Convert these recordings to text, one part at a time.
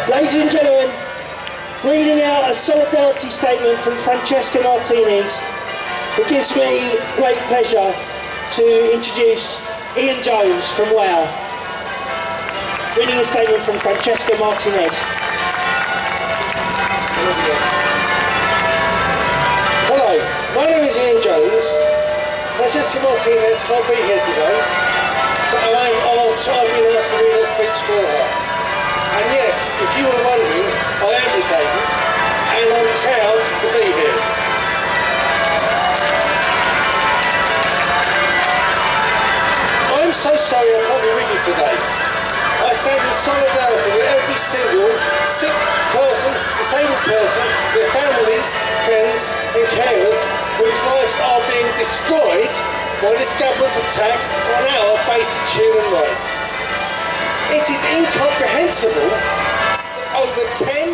Ladies and gentlemen, reading out a solidarity statement from Francesca Martinez, it gives me great pleasure to introduce Ian Jones from WOW. Reading a statement from Francesca Martinez. Hello, my name is Ian Jones. Francesca Martinez can't be here today, so I've been asked to read a speech for her. And yes, if you were wondering, I am disabled, and I'm proud to be here. I'm so sorry I can't be with you today. I stand in solidarity with every single sick person, disabled person, their families, friends and carers whose lives are being destroyed by this government's attack on our basic human rights. It is incomprehensible that over 10,000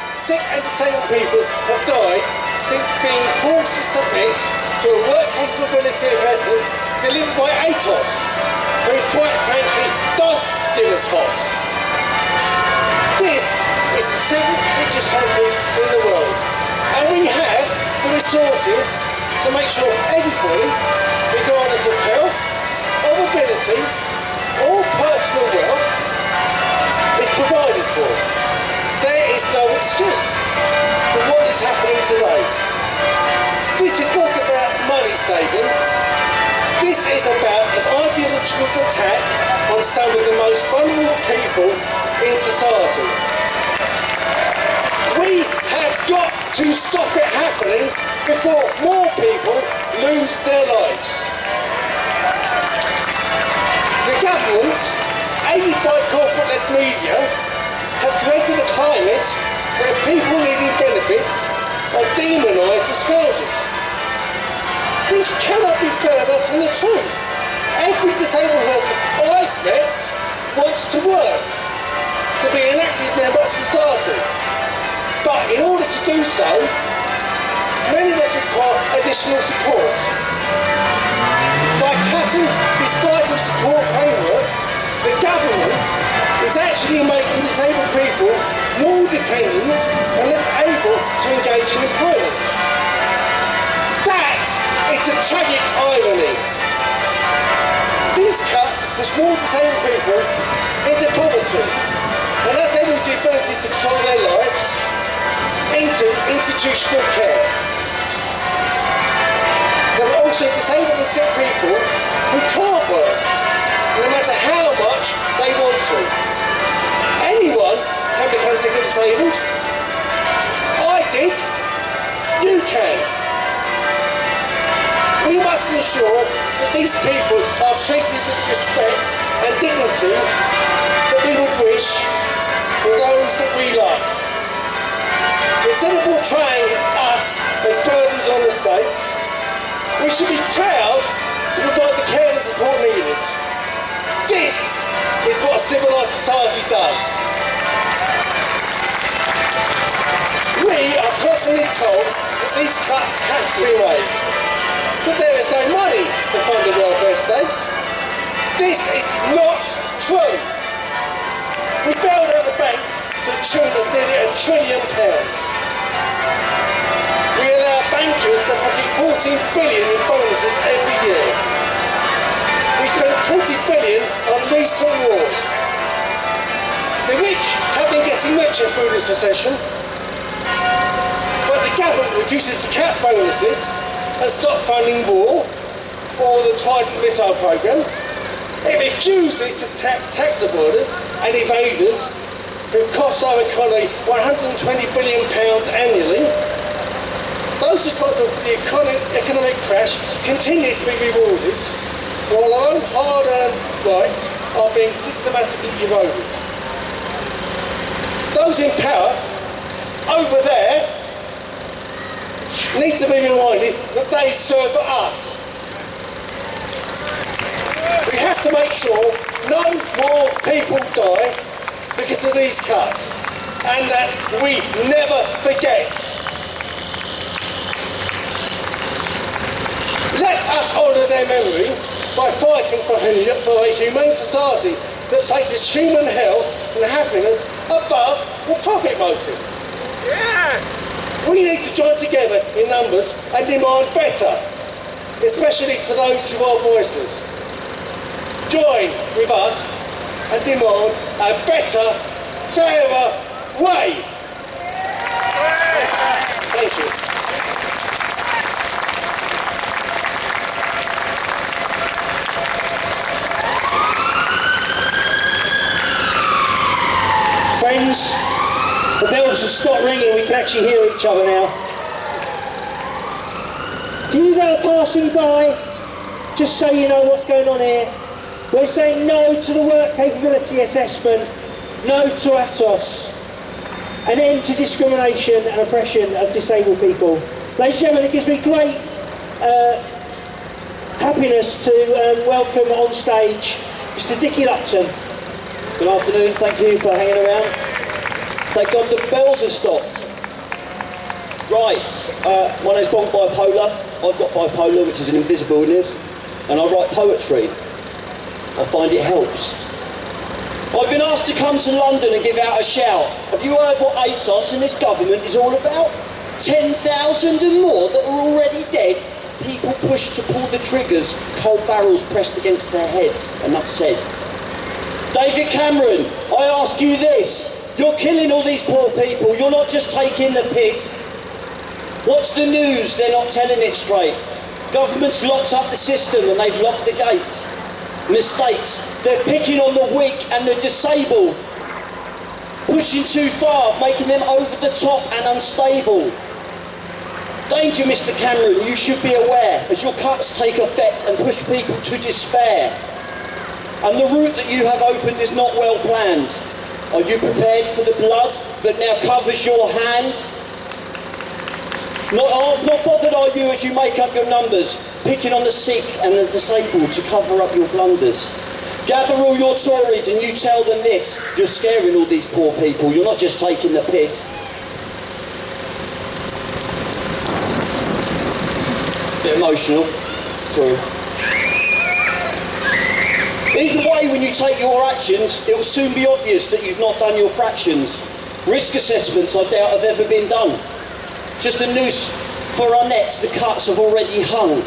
sick and disabled people have died since being forced to submit to a work capability assessment delivered by Atos, who quite frankly don't give a toss. This is the 7th richest country in the world, and we have the resources to make sure everybody, regardless of health, of ability, or personal wealth, is provided for. There is no excuse for what is happening today. This is not about money saving. This is about an ideological attack on some of the most vulnerable people in society. We have got to stop it happening before more people lose their lives. The government, aided by corporate-led media, have created a climate where people needing benefits are demonised as scourges. This cannot be further from the truth. Every disabled person I've met wants to work, to be an active member of society. But in order to do so, many of us require additional support. By cutting this vital support framework, the government is actually making disabled people more dependent and less able to engage in employment. That is a tragic irony. These cuts push more disabled people into poverty, and as they lose the ability to control their lives, into institutional care. There are also disabled and sick people who can't work, no matter how much they want to. Anyone can become sick and disabled. I did. You can. We must ensure that these people are treated with respect and dignity that we would wish for those that we love. Instead of portraying us as burdens on the state, we should be proud to provide the care and support needed. This is what a civilised society does. We are constantly told that these cuts have to be made, that there is no money to fund the welfare state. This is not true. We bailed out the banks to the tune of nearly £1 trillion. We allow bankers to pocket $14 billion in bonuses every year. We spend $20 billion on recent wars. The rich have been getting richer through this recession, but the government refuses to cap bonuses and stop funding war or the Trident missile programme. It refuses to tax avoiders and evaders who cost our economy £120 billion annually. Those responsible for the economic crash continue to be rewarded, while our own hard-earned rights are being systematically eroded. Those in power, over there, need to be reminded that they serve us. We have to make sure no more people die because of these cuts, and that we never forget. Let us honour their memory by fighting for a humane society that places human health and happiness above the profit motive. We need to join together in numbers and demand better, especially for those who are voiceless. Join with us and demand a better, fairer way. Thank you. Friends, the bells have stopped ringing, we can actually hear each other now. For you that are passing by, just so you know what's going on here, we're saying no to the work capability assessment, no to Atos, an end to discrimination and oppression of disabled people. Ladies and gentlemen, it gives me great happiness to welcome on stage Mr. Dickie Lupton. Good afternoon, thank you for hanging around. Thank God the bells have stopped. Right, my name's Bonk Bipolar. I've got bipolar, which is an invisible illness, and I write poetry. I find it helps. I've been asked to come to London and give out a shout. Have you heard what Atos and this government is all about? 10,000 and more that are already dead. People pushed to pull the triggers, cold barrels pressed against their heads. Enough said. David Cameron, I ask you this. You're killing all these poor people. You're not just taking the piss. Watch the news, they're not telling it straight. Government's locked up the system and they've locked the gate. Mistakes, they're picking on the weak and the disabled. Pushing too far, making them over the top and unstable. Danger, Mr. Cameron, you should be aware as your cuts take effect and push people to despair. And the route that you have opened is not well planned. Are you prepared for the blood that now covers your hands? Not bothered are you as you make up your numbers, picking on the sick and the disabled to cover up your blunders. Gather all your Tories and you tell them this. You're scaring all these poor people, you're not just taking the piss. Bit emotional, sorry. Either way, when you take your actions, it will soon be obvious that you've not done your fractions. Risk assessments, I doubt, have ever been done. Just a noose for our necks, the cuts have already hung.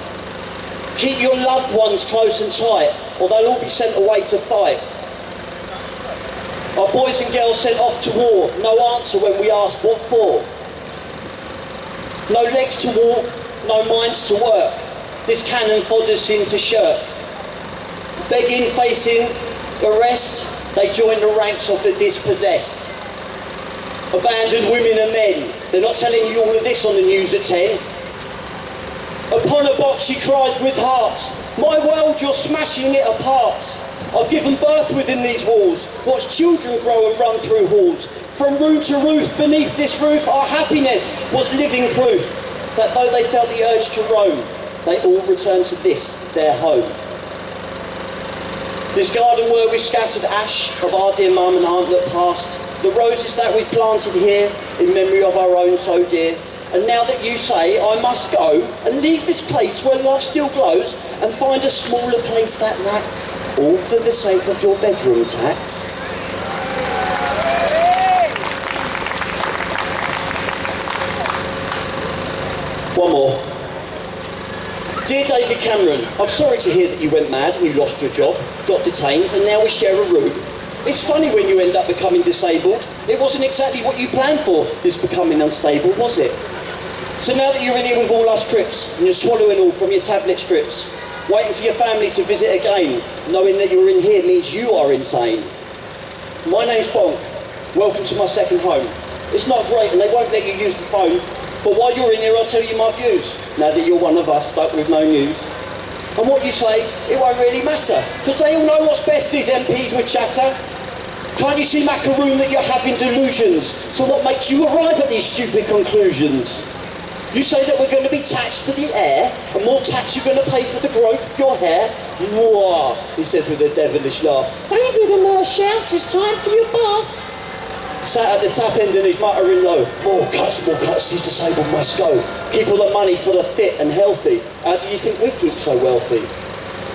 Keep your loved ones close and tight, or they'll all be sent away to fight. Our boys and girls sent off to war, no answer when we ask what for. No legs to walk, no minds to work. This cannon fodder's sin to shirk. Begging, facing arrest, they join the ranks of the dispossessed. Abandoned women and men, they're not telling you all of this on the news at 10. Upon a box she cries with heart, my world, you're smashing it apart. I've given birth within these walls, watched children grow and run through halls. From room to roof, beneath this roof, our happiness was living proof that though they felt the urge to roam, they all returned to this, their home. This garden where we scattered ash of our dear mum and aunt that passed, the roses that we've planted here in memory of our own so dear. And now that you say I must go and leave this place where life still glows and find a smaller place that lacks, all for the sake of your bedroom tax. One more. Dear David Cameron, I'm sorry to hear that you went mad and you lost your job, got detained, and now we share a room. It's funny when you end up becoming disabled. It wasn't exactly what you planned for, this becoming unstable, was it? So now that you're in here with all us trips, and you're swallowing all from your tablet strips, waiting for your family to visit again, knowing that you're in here means you are insane. My name's Bonk. Welcome to my second home. It's not great and they won't let you use the phone, but while you're in here I'll tell you my views, now that you're one of us stuck with no news. And what you say, it won't really matter, because they all know what's best, these MPs with chatter. Can't you see, macaroon, that you're having delusions? So what makes you arrive at these stupid conclusions? You say that we're going to be taxed for the air, and more tax you're going to pay for the growth of your hair? Mwah, he says with a devilish laugh. David and more shouts, it's time for your bath. Sat at the tap end and he's muttering low. More cuts, these disabled must go. Keep all the money for the fit and healthy. How do you think we keep so wealthy?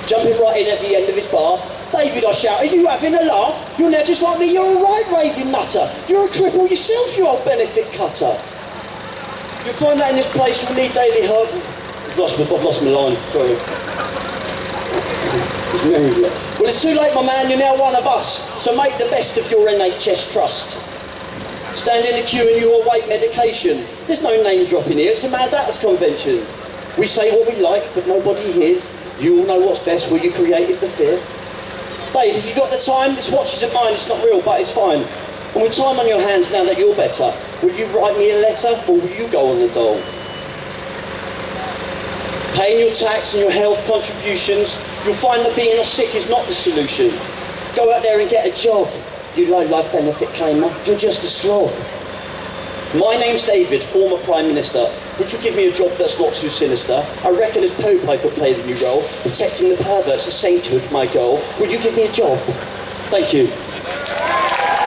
Jumping right in at the end of his bath, David, I shout, are you having a laugh? You're now just like me, you're a right raving nutter. You're a cripple yourself, you old benefit cutter. You'll find that in this place you'll need daily help. I've lost my line, sorry. Well, it's too late, my man, you're now one of us. So make the best of your NHS trust. Stand in the queue and you await medication. There's no name dropping here, it's a Mad Atos convention. We say what we like, but nobody hears. You all know what's best, well, you created the fear. Dave, have you got the time? This watch isn't mine, it's not real, but it's fine. And with time on your hands now that you're better, will you write me a letter, or will you go on the dole? Paying your tax and your health contributions, you'll find that being off sick is not the solution. Go out there and get a job. You low-life benefit claimer, you're just a slob. My name's David, former Prime Minister. Would you give me a job that's not too sinister? I reckon as Pope I could play the new role. Protecting the perverts, a sainthood, my goal. Would you give me a job? Thank you.